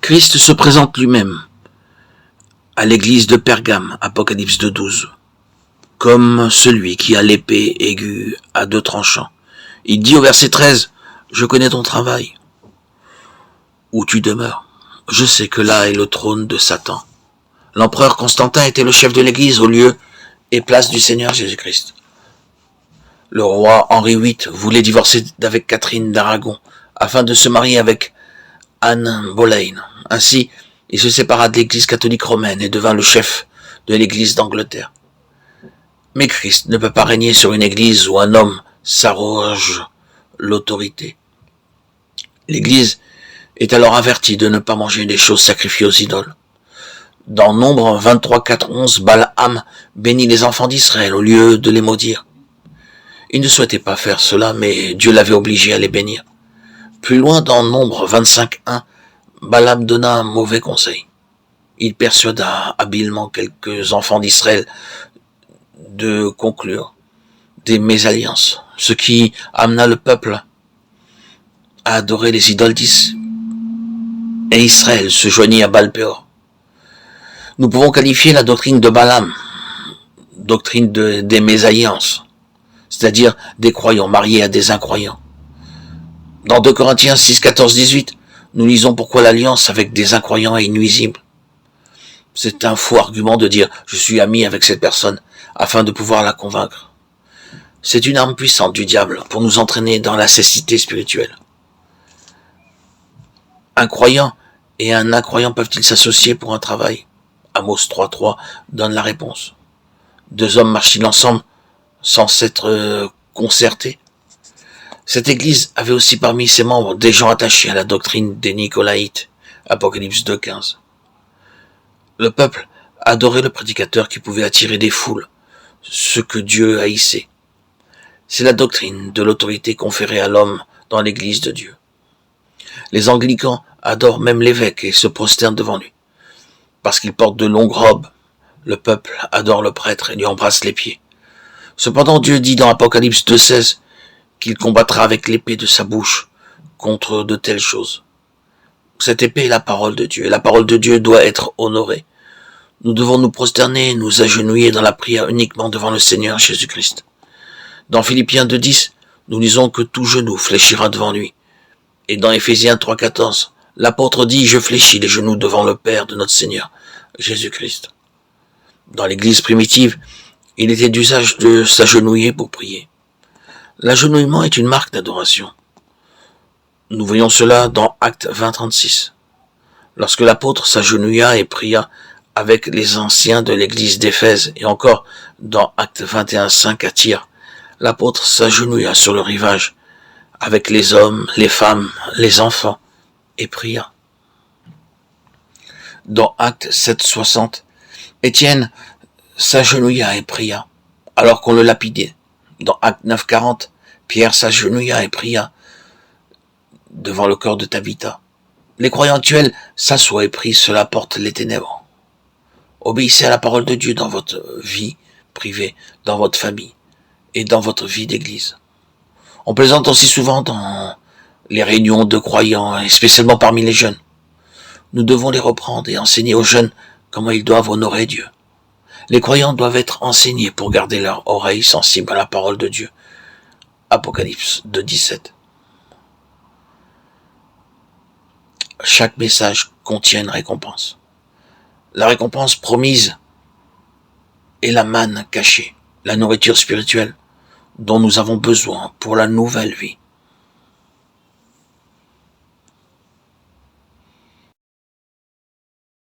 Christ se présente lui-même à l'église de Pergame, Apocalypse 2:12, comme celui qui a l'épée aiguë à deux tranchants. Il dit au verset 13, « Je connais ton travail, où tu demeures. Je sais que là est le trône de Satan. » L'empereur Constantin était le chef de l'église au lieu et place du Seigneur Jésus-Christ. Le roi Henri VIII voulait divorcer d'avec Catherine d'Aragon afin de se marier avec Anne Boleyn. Ainsi, il se sépara de l'église catholique romaine et devint le chef de l'église d'Angleterre. Mais Christ ne peut pas régner sur une église où un homme s'arroge l'autorité. L'église est alors avertie de ne pas manger des choses sacrifiées aux idoles. Dans Nombre 23, 4, 11, Balaam bénit les enfants d'Israël au lieu de les maudire. Il ne souhaitait pas faire cela, mais Dieu l'avait obligé à les bénir. Plus loin, dans Nombre 25, 1, Balaam donna un mauvais conseil. Il persuada habilement quelques enfants d'Israël de conclure des mésalliances, ce qui amena le peuple à adorer les idoles et Israël se joignit à Baal-Péor. Nous pouvons qualifier la doctrine de Balaam, doctrine des mésalliances, c'est-à-dire des croyants mariés à des incroyants. Dans 2 Corinthiens 6, 14, 18, nous lisons pourquoi l'alliance avec des incroyants est nuisible. C'est un faux argument de dire « je suis ami avec cette personne » afin de pouvoir la convaincre. C'est une arme puissante du diable pour nous entraîner dans la cécité spirituelle. Un croyant et un incroyant peuvent-ils s'associer pour un travail? Amos 3.3 donne la réponse. Deux hommes marchent-ils ensemble sans s'être concertés? Cette église avait aussi parmi ses membres des gens attachés à la doctrine des Nicolaïtes, Apocalypse 2.15. Le peuple adorait le prédicateur qui pouvait attirer des foules, ce que Dieu haïssait. C'est la doctrine de l'autorité conférée à l'homme dans l'église de Dieu. Les anglicans adorent même l'évêque et se prosternent devant lui. Parce qu'il porte de longues robes, le peuple adore le prêtre et lui embrasse les pieds. Cependant, Dieu dit dans Apocalypse 2.16 qu'il combattra avec l'épée de sa bouche contre de telles choses. Cette épée est la parole de Dieu, et la parole de Dieu doit être honorée. Nous devons nous prosterner, nous agenouiller dans la prière uniquement devant le Seigneur Jésus-Christ. Dans Philippiens 2.10, nous lisons que tout genou fléchira devant lui. Et dans Éphésiens 3.14, l'apôtre dit « Je fléchis les genoux devant le Père de notre Seigneur, Jésus-Christ ». Dans l'église primitive, il était d'usage de s'agenouiller pour prier. L'agenouillement est une marque d'adoration. Nous voyons cela dans Actes 20.36. Lorsque l'apôtre s'agenouilla et pria avec les anciens de l'église d'Éphèse, et encore dans Actes 21.5 à Tyr, l'apôtre s'agenouilla sur le rivage avec les hommes, les femmes, les enfants, et pria. Dans Actes 7.60, Étienne s'agenouilla et pria, alors qu'on le lapidait. Dans Actes 9.40, Pierre s'agenouilla et pria devant le corps de Tabitha. Les croyants actuels s'assoient et prient, cela porte les ténèbres. Obéissez à la parole de Dieu dans votre vie privée, dans votre famille et dans votre vie d'église. On plaisante aussi souvent dans les réunions de croyants, et spécialement parmi les jeunes. Nous devons les reprendre et enseigner aux jeunes comment ils doivent honorer Dieu. Les croyants doivent être enseignés pour garder leur oreille sensible à la parole de Dieu. Apocalypse 2.17. Chaque message contient une récompense. La récompense promise est la manne cachée, la nourriture spirituelle dont nous avons besoin pour la nouvelle vie.